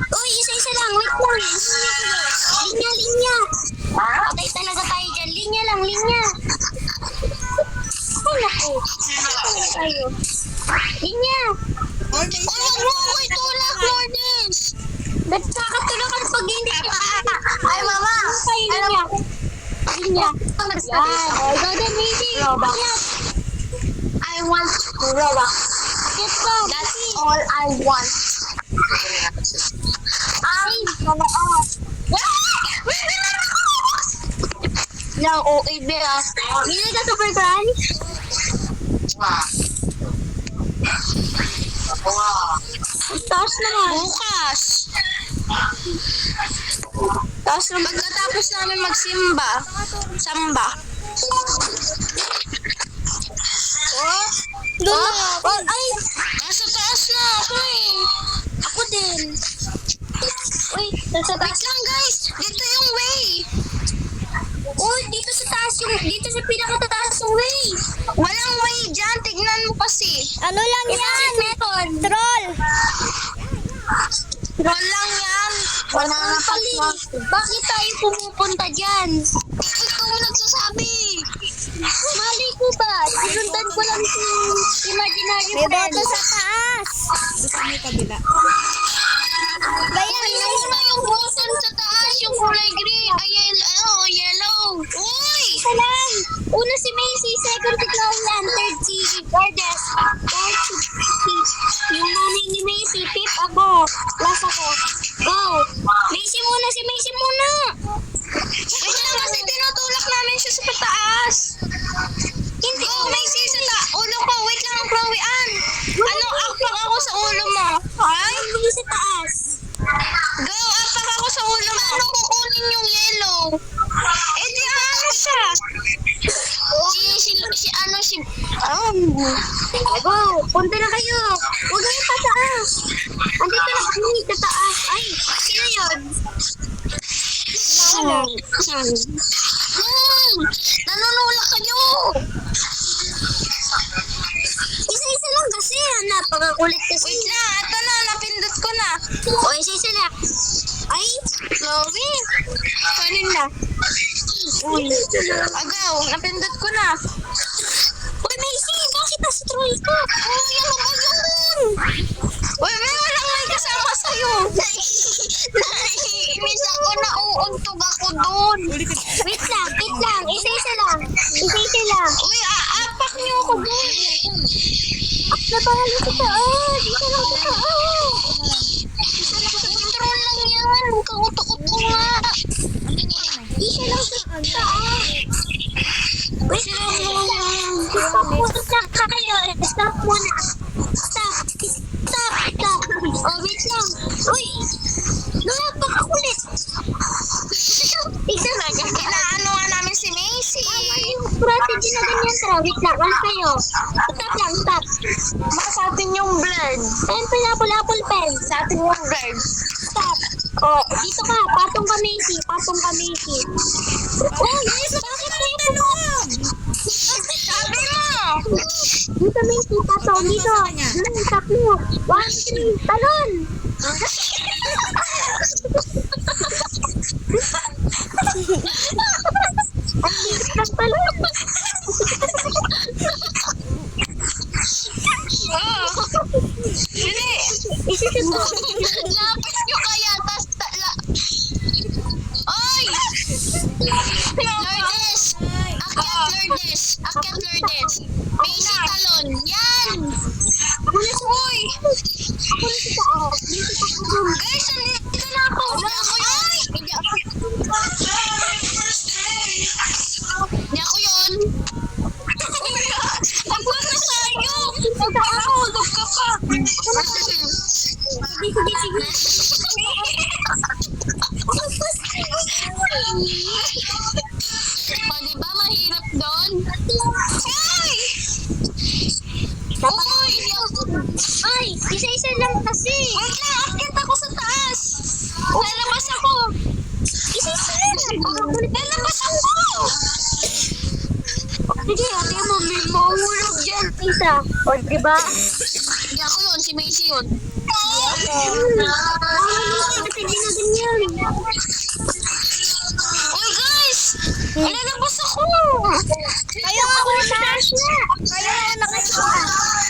Uy, isa lang. Wait lang. Linya. Patay talaga tayo dyan. Linya lang. Ay, naku. Tayo. Linya. Or Mace. Uy, tulak, Lourdes. Ba't kakatulakan pag hindi ka? Ay, mama. Linya. Yan. Go then, Macy. I want Robux. That's all I want. Lang OAB ah. Hindi ka super crunch? Taas naman. Bukas. Taas naman. Pagkatapos namin magsimba. Samba. Ay! Nasa taas na ako eh. Ako din. Uy, nasa taas. Wait lang guys. Dito yung way. Uy, dito sa taas yung, dito sa pinakatataas yung way. Walang way dyan. Tignan mo kasi. Ano lang yan? Troll. Troll lang yan. Wala na pali. Bakit tayo pumupunta dyan? Ikaw mo nagsasabi. Mali ko ba? Sinundan ko lang si imaginary May friend. boto sa taas. Gusto mo yung kabila. Bayan, Eh, di ano siya? Si Go, punta na kayo. Huwag kayong tataas. Andito na kami, tataas. Ay, sino yun? Nanunulak kayo! Isa-isa lang kasi. Napakakulit kasi. Wait na, ito na, napindot ko na. O, isa-isa lang. Ay, Chloe. Kanin na. Uy, agaw, napindot ko na. Uy, Macy, bakit nasa troll ka? Uy, ano ba yun? Uy, walang may kasama sa'yo. Naiinis ako na uuntog ako doon. Wait lang. Isa-isa lang. Isa-isa lang. Uy, aapak niyo ako doon. Napahalo sa taas. Isa lang sa taas. Control lang yan. Huwag kang utok-utok nga. Isa lang sa taas. Wait lang. Stop muna kayo. Stop muna. Stop. Oh, wait lang. Uy. Napakakulit. Isa lang. Inaano nga namin si Macy. Strategy na ganyan, Tara. Wait lang. Ano kayo? Stop lang. Stop. Baka sa atin yung blend. Pen, apple pen. Sa atin yung blend. Stop. Oh, dito ka. Patong ka, Macy. Oh, yes. Bakit kayo tanong? Sabi mo! Dito, Macy. Patong. Dito. Stop mo. 1, 2, talon. Ang bilis ng talon. Oh! Hindi! Isa-isa to. Lapis nyo kaya, tas Oy! Lourdes! Akyat Lourdes! Macy talon! Yan! Uy! Ako na sa taas. Dito pa ako. Guys, nandito na ako! Hindi ako Hindi ako yun! Nagpas na tayo! Nagpapahulog ka pa! Sige. O, diba mahirap doon? Ay! Dapat Uy! Ay, isa-isa lang kasi. Wait lang! Akyat ako sa taas! Lalabas ako! Isa-isa lang. Lalabas ako! Sige, ate mo, may mahulog dyan. Isa. O, diba? Hindi ako yun, si Macy yun. Kasi di na ganyan. Uy guys! Lalabas ako! Kaya ako na sa taas na. Kaya ako na kayo.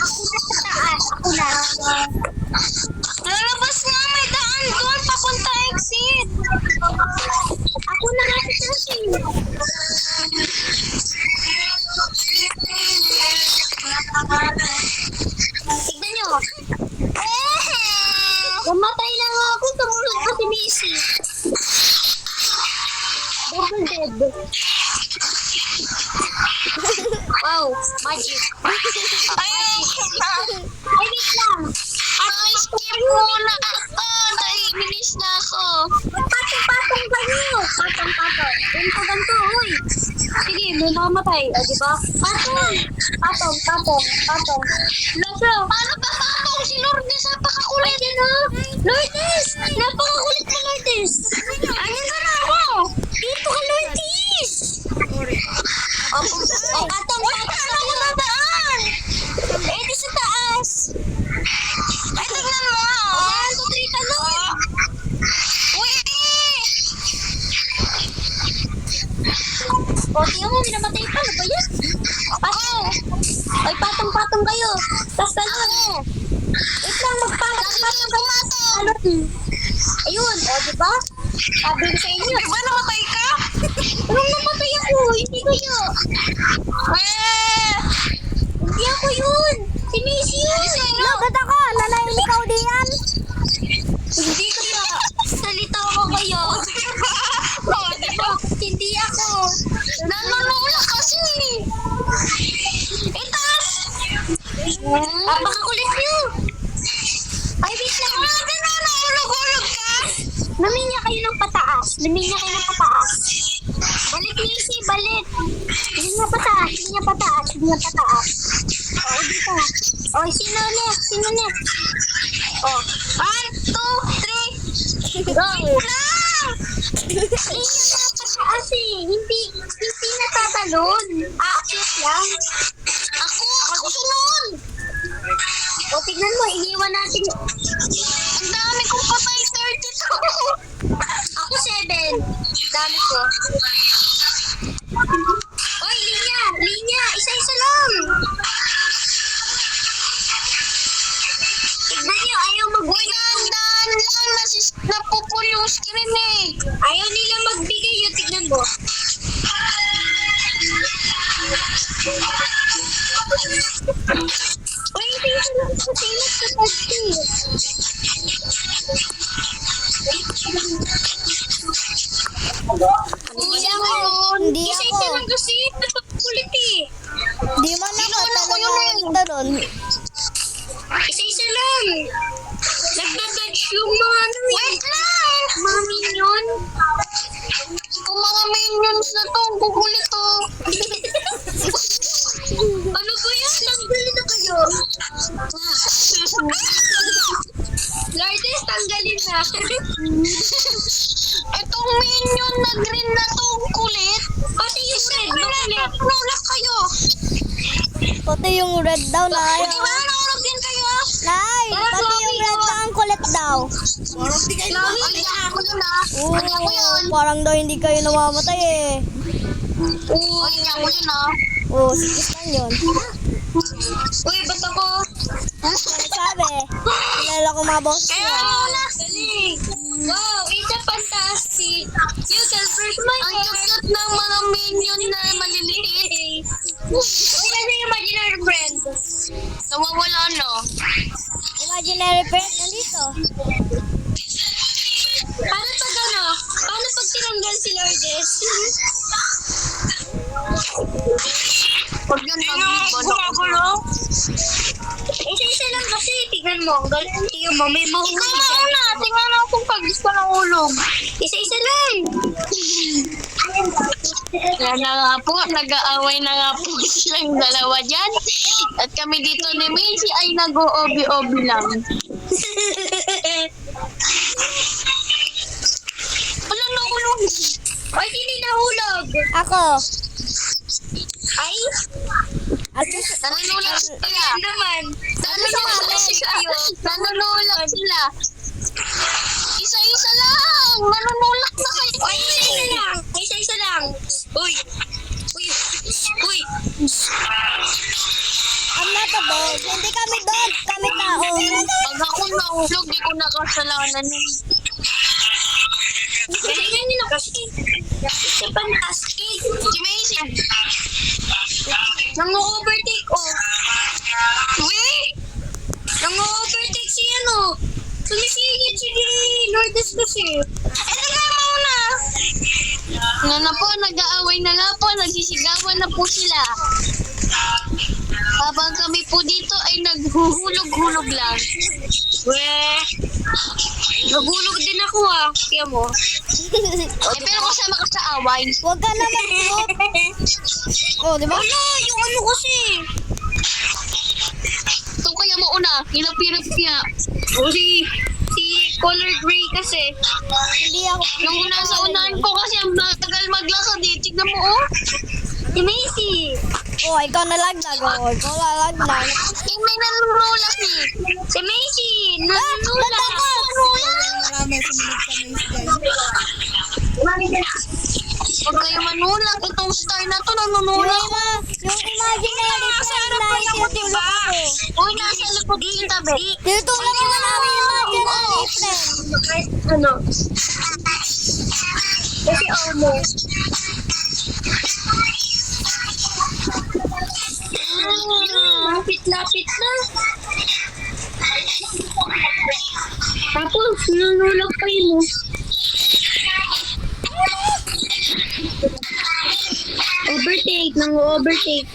Ako na sa taas. Ako na. Lalabas nga! May daan doon! Papunta exit! Ako na nga sa taas eh. Tignan nyo. Namatay lang ako. Tumulog pa si Macy. Double dead. Wow, magic. Ayaw! Ay, wait lang. Ay, skip muna ako! Naiinis na ako! Patong kayo. Patong. Ganto, uy. Sige, may mamatay. O, diba? Patong. Loso. Paano ba patong? Si Lourdes, napakakulit! Lourdes! Napakakulit mo, Lourdes. Ayun ka na ako! Dito ka, Lourdes. O, patong. Paano ko nadaan? Eh, di sa taas. Ay, tignan mo nga! oh. 1, 2, 3, talon. Uy! O, tingnan mo, minamatay pa. Ano ba yan? Patong. Ay, patong kayo. Tas talon. Wait lang, magpatong kayo. Talon. Ayun, o, diba? Sabi ko sa inyo. Di ba namatay ka? Anong namatay ako? Hindi kayo. Hindi ako yun. Si Macy yun. Lagat ako. Lalayo ikaw diyan. Hindi kaya. Salita ko kayo. Hindi ako. Nanunulak kasi! Itas! Napakakulit niyo. Ay, wait lang. Bakit na nahulog-hulog ka? Naminya kayo ng pataas. Balik, Missy, balik. Hindi nga pataas, hindi nga pataas, hindi nga pataas. Oo, dito. Oh, sino next? Sino next? Oh, 1, 2, 3. Go. Hindi nga pataas eh. Hindi natatalon. Aakyat lang. Ako sunod. O, tignan mo, iniwan natin. Ang dami kong patay, 32. Ako 7. Dami ko. Oy, linya. Isa-isa lang. Tignan nyo, ayaw Uy, dahan-dahan lang. Napupul yung screen eh. Ayaw nila magbigay yun. Tignan mo. Oy, isa-isa lang. Pasilat sa pasti. Hindi Isa-isa ako. lang kasi. Kulit eh. Di man ako talaga talon. Isa-isa lang. Nagdadodge yung mga ano eh. Wait lang. Mga minion. Kung mga minions na to, ang kukulit to. Ano ko yan? Tanggalin na kayo. Lourdes, tanggalin na. Itong minion na green na to, ang kulit. Pati yung red, makulit. Nulak kayo. Pati yung red daw na Di ayaw. ba nahulog din kayo? Nay, pati yung red na ang kulit daw. Parang di kayo Ay, ako yun ah. Oo, Ay, ako yun. parang daw hindi kayo namamatay eh. Ay, ako yun ah. Oo, sikis lang yun. Uy, ba't ako? Ano sabi? Kilala ko mga boses Kaya niya. muna. Galing. Wow, it's a fantastic. You can break my Ang cute ng mga minion na maliliit. Uy, ano yung imaginary friend? Nawawala no. Imaginary friend nandito. Paano pag ano? Paano pag tinanggal si Lourdes? Pag yan nag-ibon ako. Isa-isa lang kasi. Tignan mo. Ang galing. Tingnan mo. May mahuli Ikaw dyan. mauna. Tingnan ako kung pag-is ko ng ulog. Isa-isa lang. Kaya na nga po, nag-aaway na nga po silang dalawa dyan. At kami dito ni Macy ay nag-o-obi-obi lang. Wala na ulog. Oy, sino yung nahulog? Ako. Ay, At least, Nanunulak sila. yan naman. Nanunulak sila. Nanunulak sila. Isa-isa lang. Nanunulak na kayo. Oy, isa-isa lang. Isa-isa lang. Uy. Uy. Uy. I'm not a dog. Hindi kami dog. Kami tao. Pag ako nahulog, di ko nakasalanan yun. Galingan nila kasi. It's a fantastic. Si Macy. Nang-overtake, oh. Wait! Nang-overtake si ano. Sumisingit si Lourdes kasi. Ano nga muna? Nga na po, nag-aaway na nga po, nagsisigawan na po sila. Habang kami po dito ay naghuhulog-hulog lang. Weh. Nagulog din ako ah. Kaya mo. Pero kasama ka sa away. Huwag ka naman mute. Oh, di ba? Wala, yung ano kasi. Ito kaya mo una, hilap-hilap niya. Si color gray kasi. Hindi ako. Nung nasa unahan ko kasi ang tagal maglakad eh. Tignan mo oh. Si Macy. Oh, ikaw nalagdag. Oh, ikaw nalagdag. Yung may nanunulak eh. Si Macy. Nalagdag ako. marami sumunod sa mais guys. Huwag kayo manulak. Itong star na to nanunulak. Yung imaginary friend na itutulak ako. Uy, nasa likod kita, be. Tinutulak ko namin yung imaginary friend. Ano? Kasi almost. Lapit-lapit na. Tapos, nunulak pa yun mo. Overtake, nang-overtake.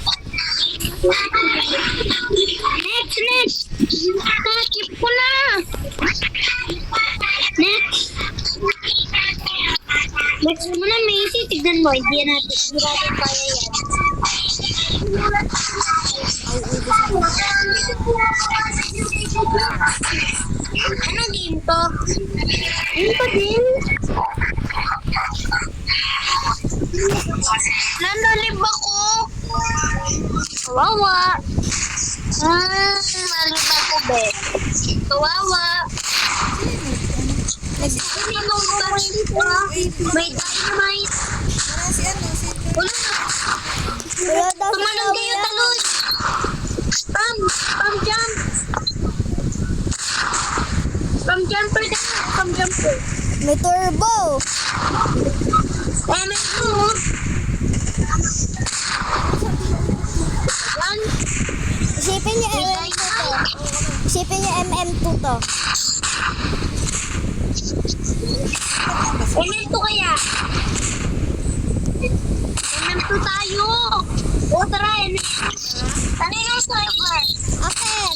Next! Nakip ko na! Next! Next mo na, Macy. Tignan mo. Hindi natin kaya yan. Anong game to? Game to din? Nanalib ako. Kawawa. Nalib ako, be. Kawawa. May dynamite. Para si ano, si Wala na. Wala daw si Tumalon kayo, Chloe. talon. Pam jump. Pam jumper na. Pam jumper. May turbo. May two. One. Isipin niyo MM2 to. Isipin niyo MM2 to. MM2 kaya. MM2 tayo. O tara, MM2. Ano yung server? Akin.